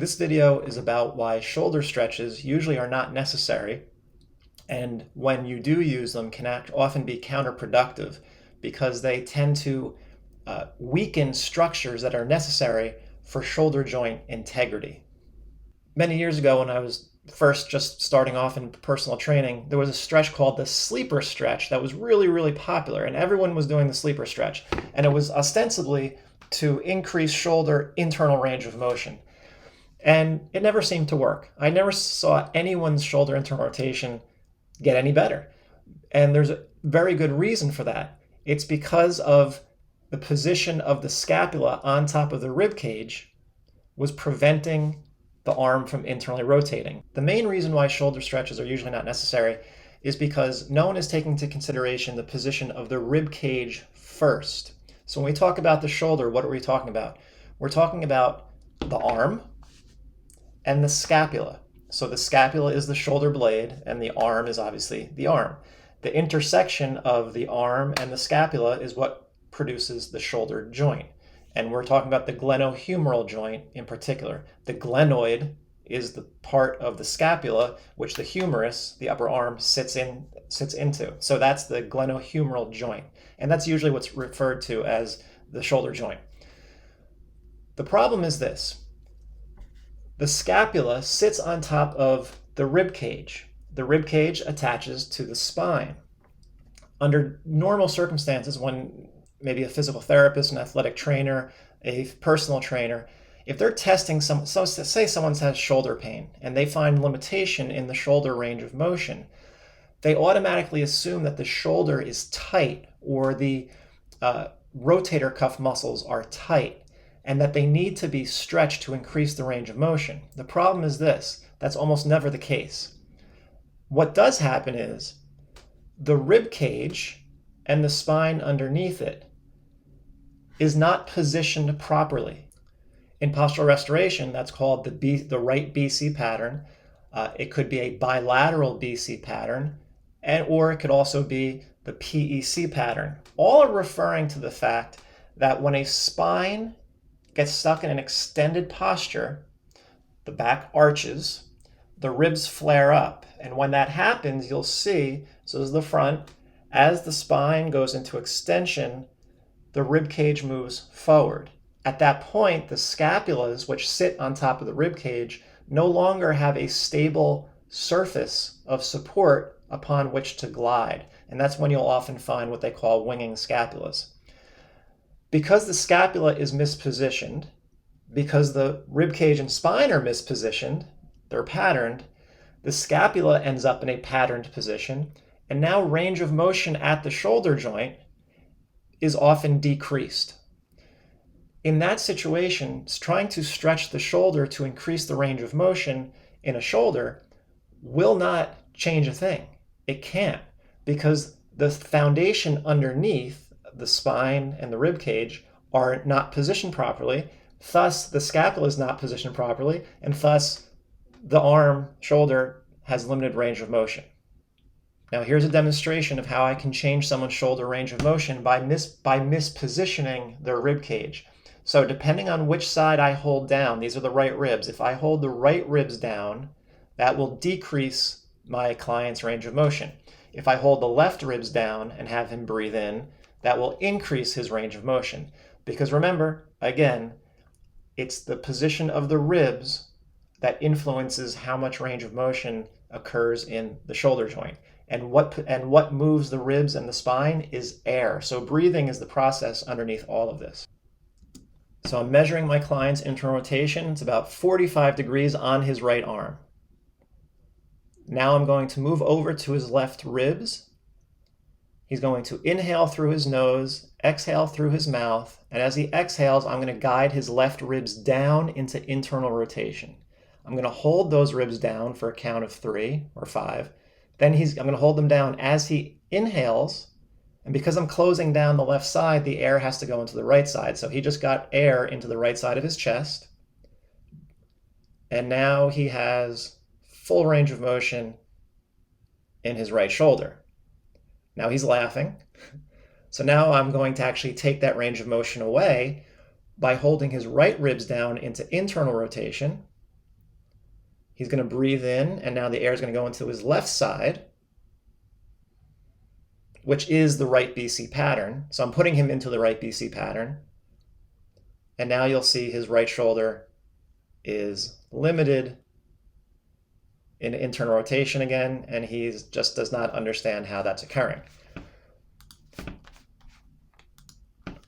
This video is about why shoulder stretches usually are not necessary, and when you do use them can often be counterproductive because they tend to weaken structures that are necessary for shoulder joint integrity. Many years ago, when I was first just starting off in personal training, there was a stretch called the sleeper stretch that was really popular, and everyone was doing the sleeper stretch, and it was ostensibly to increase shoulder internal range of motion. And it never seemed to work. I never saw anyone's shoulder internal rotation get any better. And there's a very good reason for that. It's because of the position of the scapula on top of the rib cage was preventing the arm from internally rotating. The main reason why shoulder stretches are usually not necessary is because no one is taking into consideration the position of the rib cage first. So when we talk about the shoulder, what are we talking about? We're talking about the arm and the scapula. So the scapula is the shoulder blade and the arm is obviously the arm. The intersection of the arm and the scapula is what produces the shoulder joint. And we're talking about the glenohumeral joint in particular. The glenoid is the part of the scapula which the humerus, the upper arm, sits into. So that's the glenohumeral joint. And that's usually what's referred to as the shoulder joint. The problem is this. The scapula sits on top of the rib cage. The rib cage attaches to the spine. Under normal circumstances, when maybe a physical therapist, an athletic trainer, a personal trainer, if they're testing say someone has shoulder pain and they find limitation in the shoulder range of motion, they automatically assume that the shoulder is tight or the rotator cuff muscles are tight, and that they need to be stretched to increase the range of motion. The problem is this: that's almost never the case. What does happen is the rib cage and the spine underneath it is not positioned properly. In postural restoration, that's called the right BC pattern. It could be a bilateral BC pattern, or it could also be the PEC pattern. All are referring to the fact that when a spine gets stuck in an extended posture, the back arches, the ribs flare up. And when that happens, you'll see, so this is the front, as the spine goes into extension, the rib cage moves forward. At that point, the scapulas, which sit on top of the rib cage, no longer have a stable surface of support upon which to glide. And that's when you'll often find what they call winging scapulas. Because the scapula is mispositioned, because the rib cage and spine are mispositioned, they're patterned, the scapula ends up in a patterned position, and now range of motion at the shoulder joint is often decreased. In that situation, trying to stretch the shoulder to increase the range of motion in a shoulder will not change a thing. It can't, because the foundation underneath the spine and the rib cage are not positioned properly. Thus, the scapula is not positioned properly, and thus the arm, shoulder, has limited range of motion. Now here's a demonstration of how I can change someone's shoulder range of motion by mispositioning their rib cage. So depending on which side I hold down, these are the right ribs. If I hold the right ribs down, that will decrease my client's range of motion. If I hold the left ribs down and have him breathe in, that will increase his range of motion. Because remember, again, it's the position of the ribs that influences how much range of motion occurs in the shoulder joint. And what moves the ribs and the spine is air. So breathing is the process underneath all of this. So I'm measuring my client's internal rotation. It's about 45 degrees on his right arm. Now I'm going to move over to his left ribs. He's going to inhale through his nose, exhale through his mouth, and as he exhales, I'm going to guide his left ribs down into internal rotation. I'm going to hold those ribs down for a count of 3 or 5. Then I'm going to hold them down as he inhales, and because I'm closing down the left side, the air has to go into the right side. So he just got air into the right side of his chest, and now he has full range of motion in his right shoulder. Now he's laughing. So now I'm going to actually take that range of motion away by holding his right ribs down into internal rotation He's going to breathe in, and now the air is going to go into his left side, which is the right BC pattern. So I'm putting him into the right BC pattern. And now you'll see his right shoulder is limited in internal rotation again, and he just does not understand how that's occurring.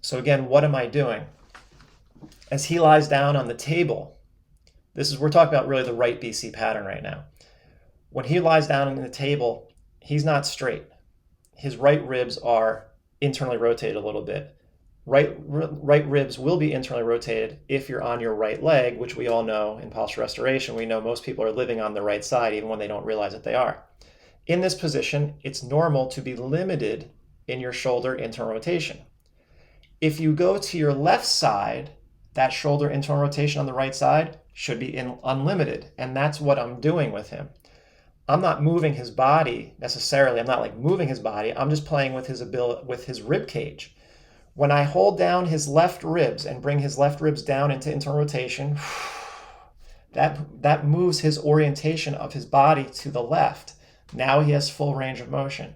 So again, what am I doing? As he lies down on the table, we're talking about really the right BC pattern right now. When he lies down on the table, he's not straight. His right ribs are internally rotated a little bit. Right ribs will be internally rotated if you're on your right leg, which we all know in postural restoration. We know most people are living on the right side even when they don't realize that they are. In this position, it's normal to be limited in your shoulder internal rotation. If you go to your left side, that shoulder internal rotation on the right side should be unlimited, and that's what I'm doing with him. I'm not moving his body necessarily. I'm not like moving his body. I'm just playing with his rib cage. When I hold down his left ribs and bring his left ribs down into internal rotation, that moves his orientation of his body to the left. Now he has full range of motion.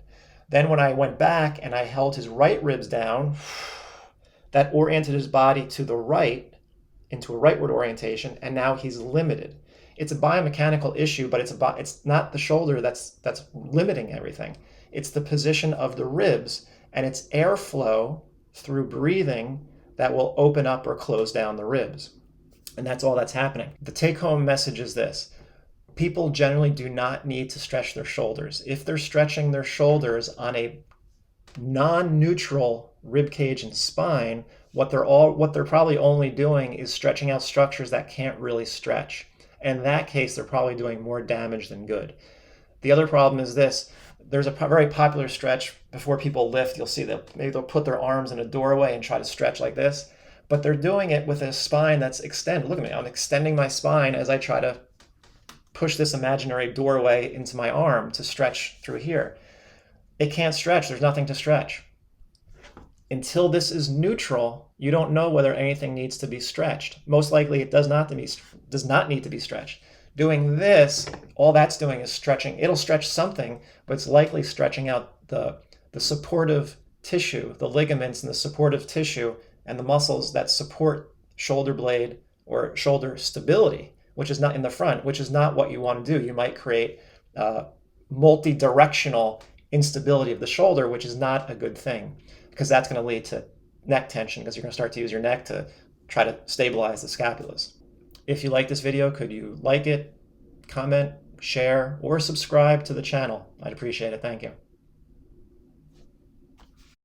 Then when I went back and I held his right ribs down, that oriented his body to the right into a rightward orientation, and now he's limited. It's a biomechanical issue, but it's not the shoulder that's limiting everything. It's the position of the ribs, and it's airflow through breathing that will open up or close down the ribs. And that's all that's happening. The take-home message is this. People generally do not need to stretch their shoulders. If they're stretching their shoulders on a non-neutral rib cage and spine, what they're probably only doing is stretching out structures that can't really stretch. And in that case, they're probably doing more damage than good. The other problem is this. There's a very popular stretch before people lift. You'll see that maybe they'll put their arms in a doorway and try to stretch like this, but they're doing it with a spine that's extended. Look at me, I'm extending my spine as I try to push this imaginary doorway into my arm to stretch through here. It can't stretch, there's nothing to stretch. Until this is neutral, you don't know whether anything needs to be stretched. Most likely it does not need to be stretched. Doing this, all that's doing is stretching. It'll stretch something, but it's likely stretching out the supportive tissue, the ligaments and the supportive tissue and the muscles that support shoulder blade or shoulder stability, which is not in the front, which is not what you want to do. You might create multi-directional instability of the shoulder, which is not a good thing, because that's going to lead to neck tension, because you're going to start to use your neck to try to stabilize the scapulas. If you like this video, could you like it, comment, share, or subscribe to the channel? I'd appreciate it. Thank you.